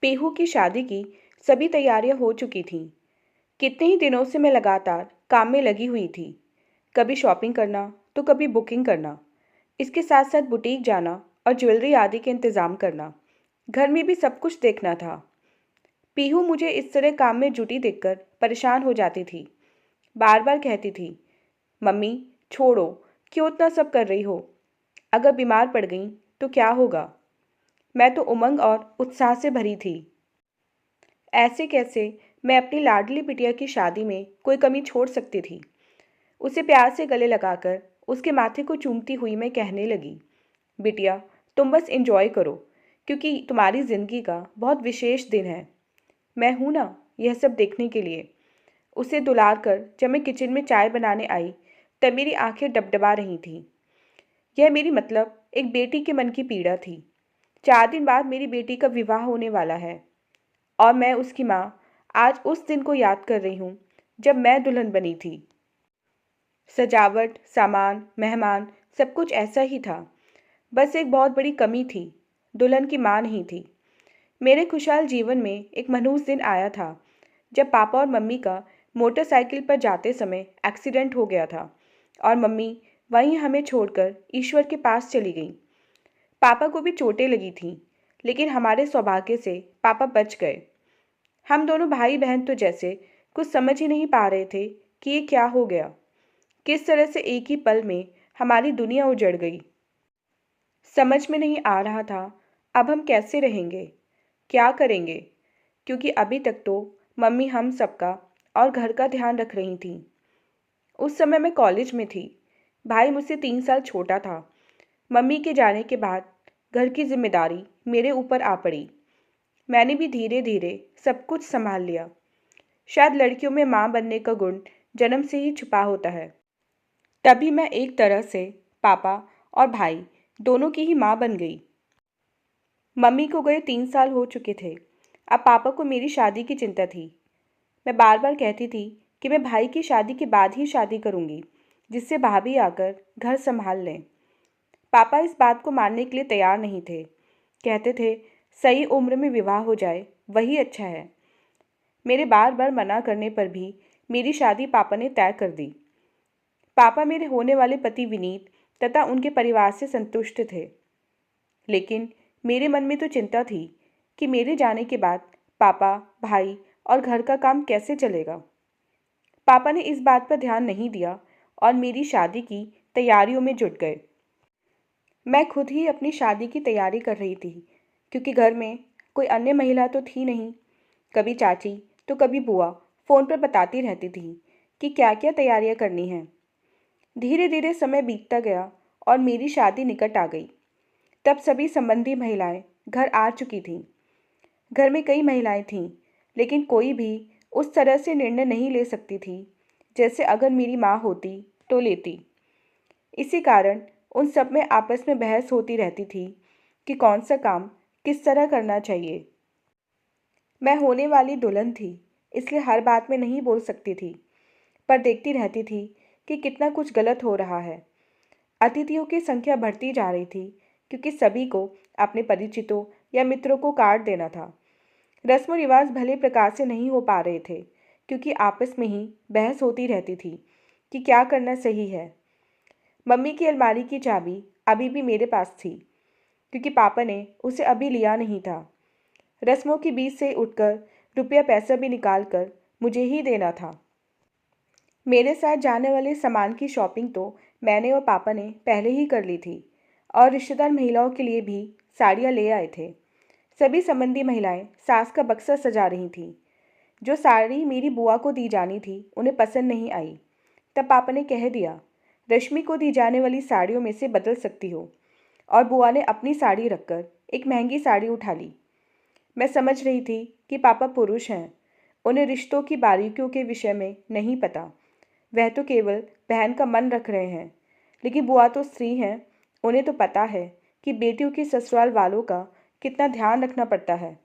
पीहू की शादी की सभी तैयारियां हो चुकी थीं। कितने ही दिनों से मैं लगातार काम में लगी हुई थी। कभी शॉपिंग करना तो कभी बुकिंग करना। इसके साथ साथ बुटीक जाना और ज्वेलरी आदि के इंतज़ाम करना। घर में भी सब कुछ देखना था। पीहू मुझे इस तरह काम में जुटी देखकर परेशान हो जाती थी। बार बार कहती थी, मम्मी छोड़ो, क्यों इतना सब कर रही हो? अगर बीमार पड़ गई तो क्या होगा? मैं तो उमंग और उत्साह से भरी थी। ऐसे कैसे मैं अपनी लाडली बिटिया की शादी में कोई कमी छोड़ सकती थी? उसे प्यार से गले लगाकर उसके माथे को चूमती हुई मैं कहने लगी, बिटिया तुम बस एंजॉय करो, क्योंकि तुम्हारी ज़िंदगी का बहुत विशेष दिन है। मैं हूं ना यह सब देखने के लिए। उसे दुलार कर जब मैं किचन में चाय बनाने आई, तब मेरी आंखें डबडबा रही थीं। यह मेरी मतलब एक बेटी के मन की पीड़ा थी। 4 दिन बाद मेरी बेटी का विवाह होने वाला है और मैं उसकी माँ आज उस दिन को याद कर रही हूँ जब मैं दुल्हन बनी थी। सजावट, सामान, मेहमान, सब कुछ ऐसा ही था। बस एक बहुत बड़ी कमी थी, दुल्हन की माँ नहीं थी। मेरे खुशहाल जीवन में एक मनहूस दिन आया था जब पापा और मम्मी का मोटरसाइकिल पर जाते समय एक्सीडेंट हो गया था और मम्मी वहीं हमें छोड़कर ईश्वर के पास चली गई। पापा को भी चोटें लगी थीं, लेकिन हमारे सौभाग्य से पापा बच गए। हम दोनों भाई बहन तो जैसे कुछ समझ ही नहीं पा रहे थे कि ये क्या हो गया। किस तरह से एक ही पल में हमारी दुनिया उजड़ गई। समझ में नहीं आ रहा था अब हम कैसे रहेंगे, क्या करेंगे, क्योंकि अभी तक तो मम्मी हम सबका और घर का ध्यान रख रही थीं। उस समय मैं कॉलेज में थी। भाई मुझसे 3 साल छोटा था। मम्मी के जाने के बाद घर की जिम्मेदारी मेरे ऊपर आ पड़ी। मैंने भी धीरे धीरे सब कुछ संभाल लिया। शायद लड़कियों में माँ बनने का गुण जन्म से ही छुपा होता है। तभी मैं एक तरह से पापा और भाई दोनों की ही माँ बन गई। मम्मी को गए 3 साल हो चुके थे। अब पापा को मेरी शादी की चिंता थी। मैं बार बार कहती थी कि मैं भाई की शादी के बाद ही शादी करूंगी, जिससे भाभी आकर घर संभाल लें। पापा इस बात को मानने के लिए तैयार नहीं थे। कहते थे सही उम्र में विवाह हो जाए वही अच्छा है। मेरे बार बार मना करने पर भी मेरी शादी पापा ने तय कर दी। पापा मेरे होने वाले पति विनीत तथा उनके परिवार से संतुष्ट थे, लेकिन मेरे मन में तो चिंता थी कि मेरे जाने के बाद पापा, भाई और घर का काम कैसे चलेगा। पापा ने इस बात पर ध्यान नहीं दिया और मेरी शादी की तैयारियों में जुट गए। मैं खुद ही अपनी शादी की तैयारी कर रही थी, क्योंकि घर में कोई अन्य महिला तो थी नहीं। कभी चाची तो कभी बुआ फ़ोन पर बताती रहती थी कि क्या क्या तैयारियां करनी हैं। धीरे धीरे समय बीतता गया और मेरी शादी निकट आ गई। तब सभी संबंधी महिलाएं घर आ चुकी थीं। घर में कई महिलाएं थीं, लेकिन कोई भी उस तरह से निर्णय नहीं ले सकती थी जैसे अगर मेरी माँ होती तो लेती। इसी कारण उन सब में आपस में बहस होती रहती थी कि कौन सा काम किस तरह करना चाहिए। मैं होने वाली दुल्हन थी, इसलिए हर बात में नहीं बोल सकती थी, पर देखती रहती थी कि कितना कुछ गलत हो रहा है। अतिथियों की संख्या बढ़ती जा रही थी, क्योंकि सभी को अपने परिचितों या मित्रों को कार्ड देना था। रस्म रिवाज भले प्रकार से नहीं हो पा रहे थे, क्योंकि आपस में ही बहस होती रहती थी कि क्या करना सही है। मम्मी की अलमारी की चाबी अभी भी मेरे पास थी, क्योंकि पापा ने उसे अभी लिया नहीं था। रस्मों के बीच से उठकर रुपया पैसा भी निकाल कर मुझे ही देना था। मेरे साथ जाने वाले सामान की शॉपिंग तो मैंने और पापा ने पहले ही कर ली थी और रिश्तेदार महिलाओं के लिए भी साड़ियाँ ले आए थे। सभी संबंधी महिलाएं सास का बक्सा सजा रही थीं। जो साड़ी मेरी बुआ को दी जानी थी उन्हें पसंद नहीं आई। तब पापा ने कह दिया, रश्मि को दी जाने वाली साड़ियों में से बदल सकती हो, और बुआ ने अपनी साड़ी रखकर एक महंगी साड़ी उठा ली। मैं समझ रही थी कि पापा पुरुष हैं, उन्हें रिश्तों की बारीकियों के विषय में नहीं पता। वह तो केवल बहन का मन रख रहे हैं, लेकिन बुआ तो स्त्री हैं, उन्हें तो पता है कि बेटियों की ससुराल वालों का कितना ध्यान रखना पड़ता है।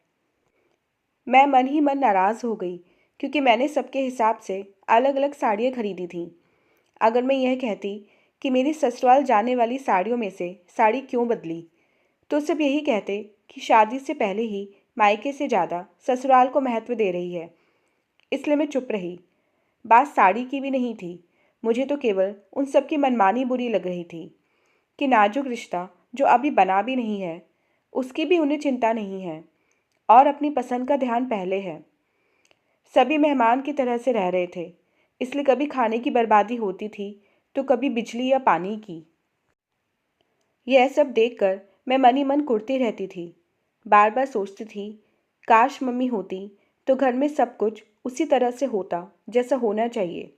मैं मन ही मन नाराज़ हो गई, क्योंकि मैंने सबके हिसाब से अलग अलग साड़ियाँ खरीदी थीं। अगर मैं यह कहती कि मेरी ससुराल जाने वाली साड़ियों में से साड़ी क्यों बदली, तो सब यही कहते कि शादी से पहले ही मायके से ज़्यादा ससुराल को महत्व दे रही है। इसलिए मैं चुप रही। बात साड़ी की भी नहीं थी। मुझे तो केवल उन सब की मनमानी बुरी लग रही थी कि नाजुक रिश्ता जो अभी बना भी नहीं है, उसकी भी उन्हें चिंता नहीं है और अपनी पसंद का ध्यान पहले है। सभी मेहमान की तरह से रह रहे थे, इसलिए कभी खाने की बर्बादी होती थी तो कभी बिजली या पानी की। यह सब देखकर मैं मन ही मन कुढ़ती रहती थी। बार बार सोचती थी, काश मम्मी होती तो घर में सब कुछ उसी तरह से होता जैसा होना चाहिए।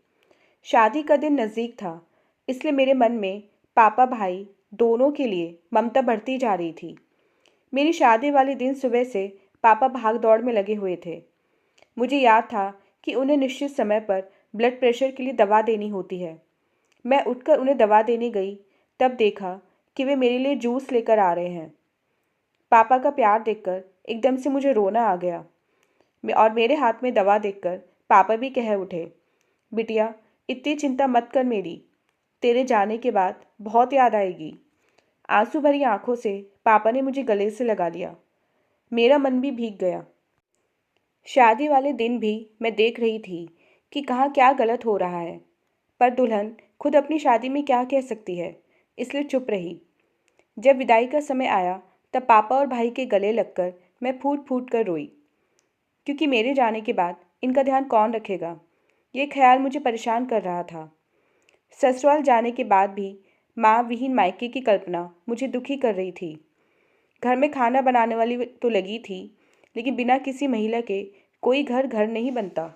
शादी का दिन नज़दीक था, इसलिए मेरे मन में पापा भाई दोनों के लिए ममता बढ़ती जा रही थी। मेरी शादी वाले दिन सुबह से पापा भाग दौड़ में लगे हुए थे। मुझे याद था कि उन्हें निश्चित समय पर ब्लड प्रेशर के लिए दवा देनी होती है। मैं उठकर उन्हें दवा देने गई, तब देखा कि वे मेरे लिए जूस लेकर आ रहे हैं। पापा का प्यार देखकर एकदम से मुझे रोना आ गया। और मेरे हाथ में दवा देखकर पापा भी कह उठे, बिटिया इतनी चिंता मत कर मेरी, तेरे जाने के बाद बहुत याद आएगी। आंसू भरी आंखों से पापा ने मुझे गले से लगा लिया। मेरा मन भी भीग गया। शादी वाले दिन भी मैं देख रही थी कि कहाँ क्या गलत हो रहा है, पर दुल्हन खुद अपनी शादी में क्या कह सकती है, इसलिए चुप रही। जब विदाई का समय आया तब पापा और भाई के गले लगकर मैं फूट फूट कर रोई, क्योंकि मेरे जाने के बाद इनका ध्यान कौन रखेगा, ये ख्याल मुझे परेशान कर रहा था। ससुराल जाने के बाद भी माँ विहीन मायके की कल्पना मुझे दुखी कर रही थी। घर में खाना बनाने वाली तो लगी थी, लेकिन बिना किसी महिला के कोई घर घर नहीं बनता।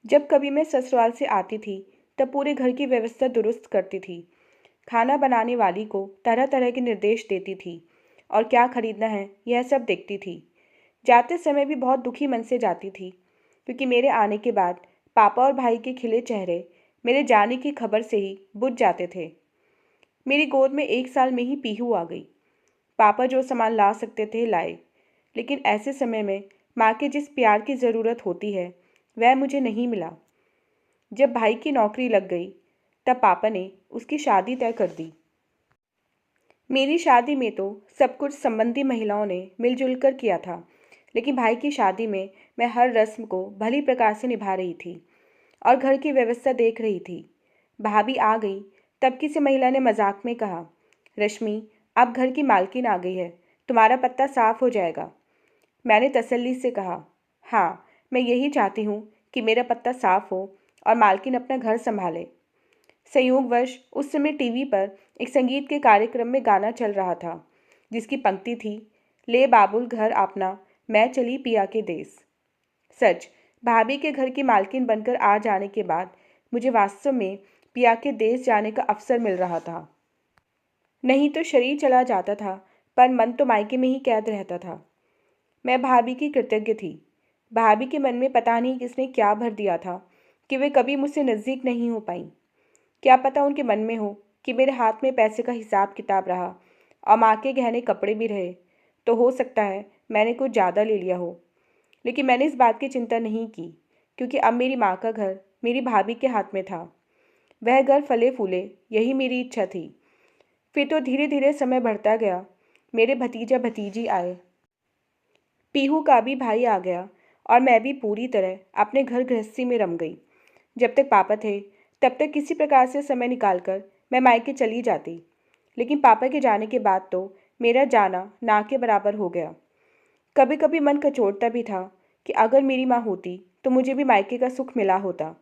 जब कभी मैं ससुराल से आती थी तब पूरे घर की व्यवस्था दुरुस्त करती थी। खाना बनाने वाली को तरह तरह के निर्देश देती थी और क्या खरीदना है यह सब देखती थी। जाते समय भी बहुत दुखी मन से जाती थी, क्योंकि मेरे आने के बाद पापा और भाई के खिले चेहरे मेरे जाने की खबर से ही बुझ जाते थे। मेरी गोद में 1 साल में ही पीहू आ गई। पापा जो सामान ला सकते थे लाए, लेकिन ऐसे समय में माँ के जिस प्यार की ज़रूरत होती है वह मुझे नहीं मिला। जब भाई की नौकरी लग गई तब पापा ने उसकी शादी तय कर दी। मेरी शादी में तो सब कुछ संबंधी महिलाओं ने मिलजुल कर किया था, लेकिन भाई की शादी में मैं हर रस्म को भली प्रकार से निभा रही थी और घर की व्यवस्था देख रही थी। भाभी आ गई तब किसी महिला ने मजाक में कहा, रश्मि अब घर की मालकिन आ गई है, तुम्हारा पत्ता साफ हो जाएगा। मैंने तसल्ली से कहा, हाँ मैं यही चाहती हूँ कि मेरा पत्ता साफ हो और मालकिन अपना घर संभाले। संयोगवश उस समय टीवी पर एक संगीत के कार्यक्रम में गाना चल रहा था, जिसकी पंक्ति थी, ले बाबुल घर अपना, मैं चली पिया के देश। सच, भाभी के घर की मालकिन बनकर आ जाने के बाद मुझे वास्तव में पिया के देश जाने का अवसर मिल रहा था। नहीं तो शरीर चला जाता था, पर मन तो मायके में ही कैद रहता था। मैं भाभी की कृतज्ञ थी। भाभी के मन में पता नहीं किसने क्या भर दिया था कि वे कभी मुझसे नज़दीक नहीं हो पाई। क्या पता उनके मन में हो कि मेरे हाथ में पैसे का हिसाब किताब रहा और माँ के गहने कपड़े भी रहे, तो हो सकता है मैंने कुछ ज़्यादा ले लिया हो। लेकिन मैंने इस बात की चिंता नहीं की, क्योंकि अब मेरी माँ का घर मेरी भाभी के हाथ में था। वह घर फले फूले, यही मेरी इच्छा थी। फिर तो धीरे धीरे समय बढ़ता गया। मेरे भतीजा भतीजी आए, पीहू का भी भाई आ गया और मैं भी पूरी तरह अपने घर गृहस्थी में रम गई। जब तक पापा थे तब तक किसी प्रकार से समय निकालकर मैं मायके चली जाती, लेकिन पापा के जाने के बाद तो मेरा जाना ना के बराबर हो गया। कभी कभी मन कचोटता भी था कि अगर मेरी माँ होती तो मुझे भी मायके का सुख मिला होता।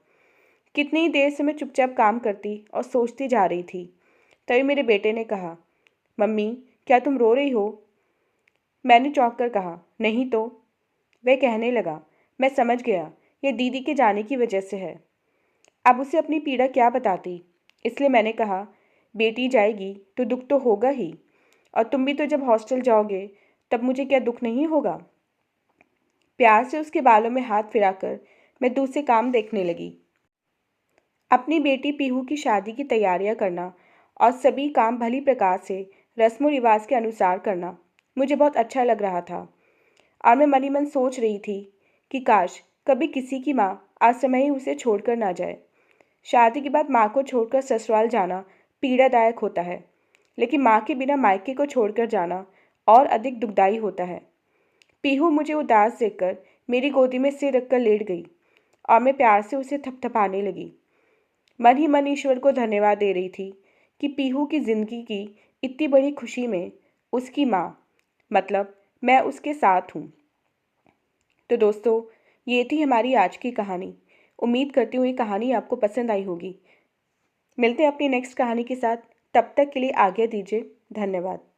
कितनी ही देर से मैं चुपचाप काम करती और सोचती जा रही थी, तभी मेरे बेटे ने कहा, मम्मी क्या तुम रो रही हो? मैंने चौंक कर कहा, नहीं तो। वह कहने लगा, मैं समझ गया, ये दीदी के जाने की वजह से है। अब उसे अपनी पीड़ा क्या बताती, इसलिए मैंने कहा, बेटी जाएगी तो दुख तो होगा ही, और तुम भी तो जब हॉस्टल जाओगे तब मुझे क्या दुख नहीं होगा। प्यार से उसके बालों में हाथ फिराकर मैं दूसरे काम देखने लगी। अपनी बेटी पीहू की शादी की तैयारियां करना और सभी काम भली प्रकार से रस्म रिवाज के अनुसार करना मुझे बहुत अच्छा लग रहा था, और मैं मन ही मन सोच रही थी कि काश कभी किसी की माँ असमय ही उसे छोड़कर ना जाए। शादी के बाद माँ को छोड़कर ससुराल जाना पीड़ादायक होता है, लेकिन माँ के बिना मायके को छोड़कर जाना और अधिक दुखदाई होता है। पीहू मुझे उदास देखकर मेरी गोदी में सिर रखकर लेट गई और मैं प्यार से उसे थपथपाने लगी। मन ही मन ईश्वर को धन्यवाद दे रही थी कि पीहू की जिंदगी की इतनी बड़ी खुशी में उसकी माँ मतलब मैं उसके साथ हूँ। तो दोस्तों, ये थी हमारी आज की कहानी। उम्मीद करती हूँ ये कहानी आपको पसंद आई होगी। मिलते हैं अपनी नेक्स्ट कहानी के साथ। तब तक के लिए आज्ञा दीजिए। धन्यवाद।